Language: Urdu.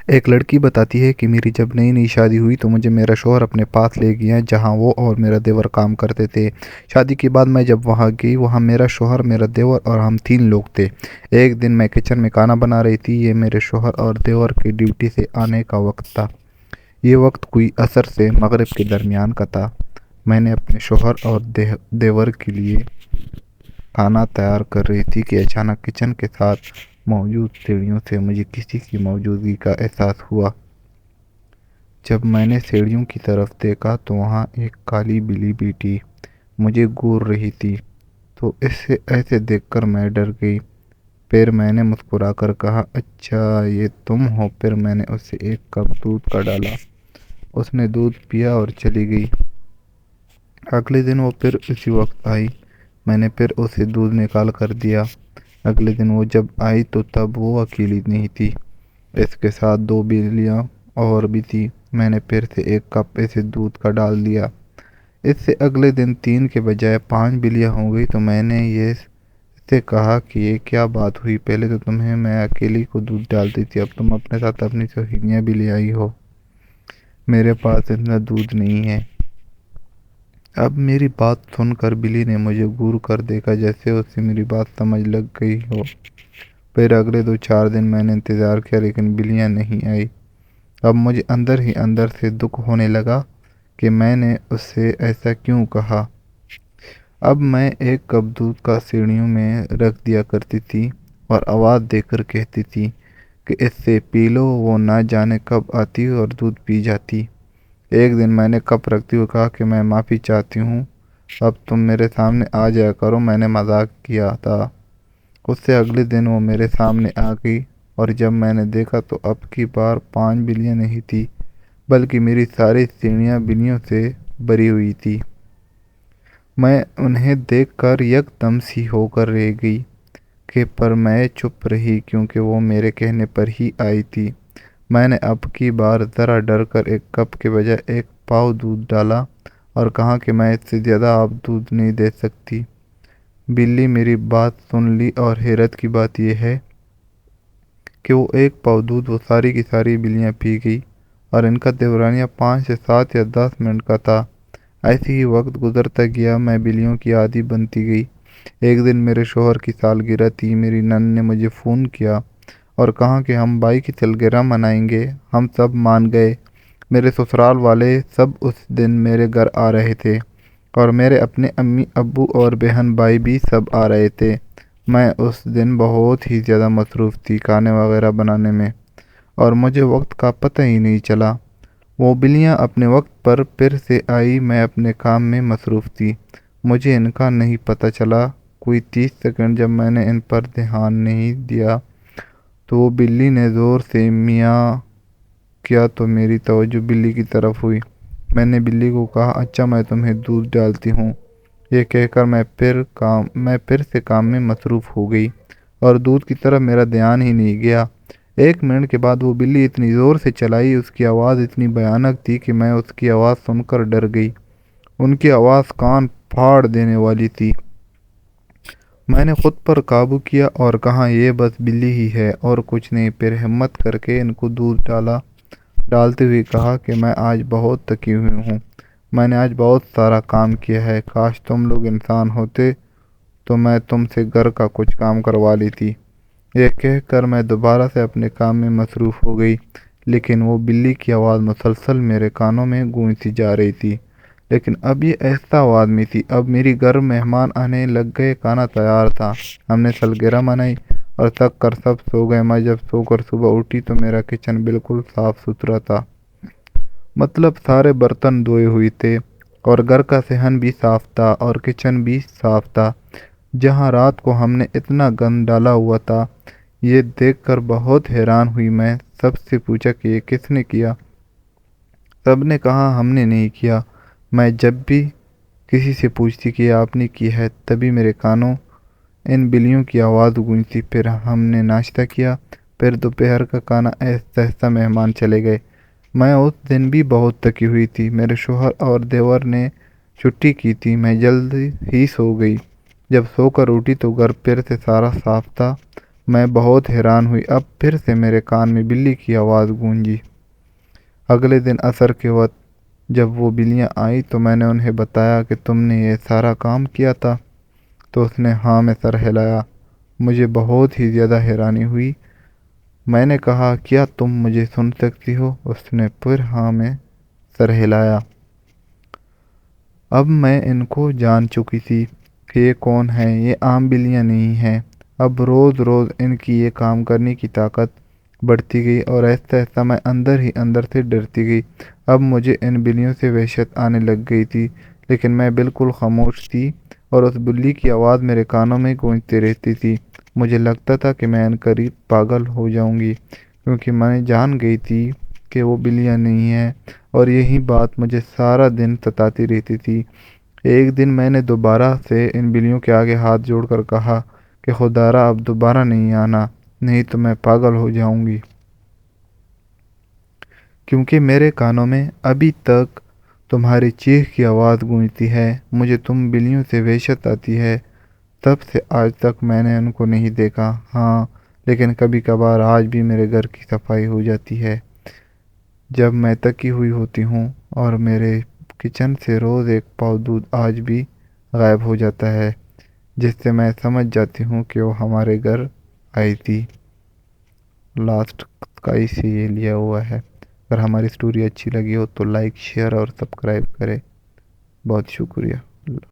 ایک لڑکی بتاتی ہے کہ میری جب نئی نئی شادی ہوئی تو مجھے میرا شوہر اپنے پاس لے گیا جہاں وہ اور میرا دیور کام کرتے تھے۔ شادی کے بعد میں جب وہاں گئی، وہاں میرا شوہر، میرا دیور اور ہم 3 لوگ تھے۔ ایک دن میں کچن میں کھانا بنا رہی تھی۔ یہ میرے شوہر اور دیور کے ڈیوٹی سے آنے کا وقت تھا۔ یہ وقت کوئی عصر سے مغرب کے درمیان کا تھا۔ میں نے اپنے شوہر اور دیور کے لیے کھانا تیار کر رہی تھی کہ اچانک کچن کے ساتھ موجود سیڑھیوں سے مجھے کسی کی موجودگی کا احساس ہوا۔ جب میں نے سیڑھیوں کی طرف دیکھا تو وہاں ایک کالی بلی بیٹھی مجھے گور رہی تھی، تو اسے ایسے دیکھ کر میں ڈر گئی۔ پھر میں نے مسکرا کر کہا، اچھا یہ تم ہو۔ پھر میں نے اسے ایک کپ دودھ کا ڈالا۔ اس نے دودھ پیا اور چلی گئی۔ اگلے دن وہ پھر اسی وقت آئی۔ میں نے پھر اسے دودھ نکال کر دیا۔ اگلے دن وہ جب آئی تو تب وہ اکیلی نہیں تھی، اس کے ساتھ 2 بلیاں اور بھی تھی۔ میں نے پھر سے ایک کپ اسے دودھ کا ڈال دیا۔ اس سے اگلے دن 3 کے بجائے 5 بلیاں ہو گئی، تو میں نے اس سے کہا کہ یہ کیا بات ہوئی؟ پہلے تو تمہیں میں اکیلی کو دودھ ڈالتی تھی، اب تم اپنے ساتھ اپنی سہیلیاں بھی لے آئی ہو۔ میرے پاس اتنا دودھ نہیں ہے۔ اب میری بات سن کر بلی نے مجھے گور کر دیکھا، جیسے اسے میری بات سمجھ لگ گئی ہو۔ پھر اگلے 2-4 دن میں نے انتظار کیا، لیکن بلیاں نہیں آئی۔ اب مجھے اندر ہی اندر سے دکھ ہونے لگا کہ میں نے اس سے ایسا کیوں کہا۔ اب میں ایک کپ دودھ کا سیڑھیوں میں رکھ دیا کرتی تھی اور آواز دے کر کہتی تھی کہ اس سے پی لو۔ وہ نہ جانے کب آتی اور دودھ پی جاتی۔ ایک دن میں نے کپ رکھتے ہوئے کہا کہ میں معافی چاہتی ہوں، اب تم میرے سامنے آ جایا کرو۔ میں نے مذاق کیا تھا۔ اس سے اگلے دن وہ میرے سامنے آ گئی، اور جب میں نے دیکھا تو اب کی بار 5 بلیاں نہیں تھی، بلکہ میری ساری سیڑھیاں بلیوں سے بھری ہوئی تھی۔ میں انہیں دیکھ کر یکدم سی ہو کر رہ گئی پر میں چپ رہی، کیونکہ وہ میرے کہنے پر ہی آئی تھی۔ میں نے اب کی بار ذرا ڈر کر ایک کپ کے بجائے 1 پاؤ دودھ ڈالا اور کہا کہ میں اس سے زیادہ اب دودھ نہیں دے سکتی۔ بلی میری بات سن لی، اور حیرت کی بات یہ ہے کہ وہ 1 پاؤ دودھ وہ ساری کی ساری بلیاں پی گئی، اور ان کا دورانیہ 5 سے 7 یا 10 منٹ کا تھا۔ ایسے ہی وقت گزرتا گیا، میں بلیوں کی عادی بنتی گئی۔ ایک دن میرے شوہر کی سالگرہ تھی۔ میری نند نے مجھے فون کیا اور کہا کہ ہم بھائی کی سالگرہ منائیں گے۔ ہم سب مان گئے۔ میرے سسرال والے سب اس دن میرے گھر آ رہے تھے، اور میرے اپنے امی ابو اور بہن بھائی بھی سب آ رہے تھے۔ میں اس دن بہت ہی زیادہ مصروف تھی کھانے وغیرہ بنانے میں، اور مجھے وقت کا پتہ ہی نہیں چلا۔ وہ بلیاں اپنے وقت پر پھر سے آئی۔ میں اپنے کام میں مصروف تھی، مجھے ان کا نہیں پتہ چلا۔ کوئی 30 سیکنڈ جب میں نے ان پر دھیان نہیں دیا تو وہ بلی نے زور سے میاں کیا، تو میری توجہ بلی کی طرف ہوئی۔ میں نے بلی کو کہا، اچھا میں تمہیں دودھ ڈالتی ہوں۔ یہ کہہ کر میں پھر سے کام میں مصروف ہو گئی، اور دودھ کی طرف میرا دھیان ہی نہیں گیا۔ 1 منٹ کے بعد وہ بلی اتنی زور سے چلائی، اس کی آواز اتنی بھیانک تھی کہ میں اس کی آواز سن کر ڈر گئی۔ ان کی آواز کان پھاڑ دینے والی تھی۔ میں نے خود پر قابو کیا اور کہا، یہ بس بلی ہی ہے اور کچھ نہیں۔ پھر ہمت کر کے ان کو دودھ ڈالا۔ ڈالتے ہوئے کہا کہ میں آج بہت تھکی ہوئی ہوں، میں نے آج بہت سارا کام کیا ہے۔ کاش تم لوگ انسان ہوتے تو میں تم سے گھر کا کچھ کام کروا لیتی۔ یہ کہہ کر میں دوبارہ سے اپنے کام میں مصروف ہو گئی، لیکن وہ بلی کی آواز مسلسل میرے کانوں میں گونجتی جا رہی تھی۔ لیکن اب یہ ایسا آواز میں تھی۔ اب میری گھر مہمان آنے لگ گئے، کھانا تیار تھا، ہم نے سالگرہ منائی اور تھک کر سب سو گئے۔ میں جب سو کر صبح اٹھی تو میرا کچن بالکل صاف ستھرا تھا، مطلب سارے برتن دھوئے ہوئے تھے، اور گھر کا صحن بھی صاف تھا، اور کچن بھی صاف تھا جہاں رات کو ہم نے اتنا گند ڈالا ہوا تھا۔ یہ دیکھ کر بہت حیران ہوئی۔ میں سب سے پوچھا کہ یہ کس نے کیا؟ سب نے کہا ہم نے نہیں کیا۔ میں جب بھی کسی سے پوچھتی کہ آپ نے کی ہے، تبھی میرے کانوں ان بلیوں کی آواز گونجتی۔ پھر ہم نے ناشتہ کیا، پھر دوپہر کا کھانا۔ آہستہ آہستہ مہمان چلے گئے۔ میں اس دن بھی بہت تھکی ہوئی تھی۔ میرے شوہر اور دیور نے چھٹی کی تھی۔ میں جلد ہی سو گئی۔ جب سو کر اٹھی تو گھر پھر سے سارا صاف تھا۔ میں بہت حیران ہوئی۔ اب پھر سے میرے کان میں بلی کی آواز گونجی۔ اگلے دن عصر کے وقت جب وہ بلیاں آئیں تو میں نے انہیں بتایا کہ تم نے یہ سارا کام کیا تھا، تو اس نے ہاں میں سر ہلایا۔ مجھے بہت ہی زیادہ حیرانی ہوئی۔ میں نے کہا کیا تم مجھے سن سکتی ہو؟ اس نے پھر ہاں میں سر ہلایا۔ اب میں ان کو جان چکی تھی کہ یہ کون ہیں، یہ عام بلیاں نہیں ہیں۔ اب روز روز ان کی یہ کام کرنے کی طاقت بڑھتی گئی اور آہستہ آہستہ میں اندر ہی اندر سے ڈرتی گئی۔ اب مجھے ان بلیوں سے وحشت آنے لگ گئی تھی، لیکن میں بالکل خاموش تھی اور اس بلی کی آواز میرے کانوں میں گونجتی رہتی تھی۔ مجھے لگتا تھا کہ میں عنقریب پاگل ہو جاؤں گی، کیونکہ میں جان گئی تھی کہ وہ بلیاں نہیں ہیں، اور یہی بات مجھے سارا دن ستاتی رہتی تھی۔ ایک دن میں نے دوبارہ سے ان بلیوں کے آگے ہاتھ جوڑ کر کہا کہ خدارا اب دوبارہ نہیں آنا، نہیں تو میں پاگل ہو جاؤں گی، کیونکہ میرے کانوں میں ابھی تک تمہاری چیخ کی آواز گونجتی ہے۔ مجھے تم بلیوں سے وحشت آتی ہے۔ تب سے آج تک میں نے ان کو نہیں دیکھا، ہاں لیکن کبھی کبھار آج بھی میرے گھر کی صفائی ہو جاتی ہے جب میں تکی ہوئی ہوتی ہوں، اور میرے کچن سے روز ایک پاؤ دودھ آج بھی غائب ہو جاتا ہے، جس سے میں سمجھ جاتی ہوں کہ وہ ہمارے گھر آئی تھی۔ لاسٹ اسکائی سے یہ لیا ہوا ہے۔ اگر ہماری سٹوری اچھی لگی ہو تو لائک، شیئر اور سبسکرائب کریں۔ بہت شکریہ۔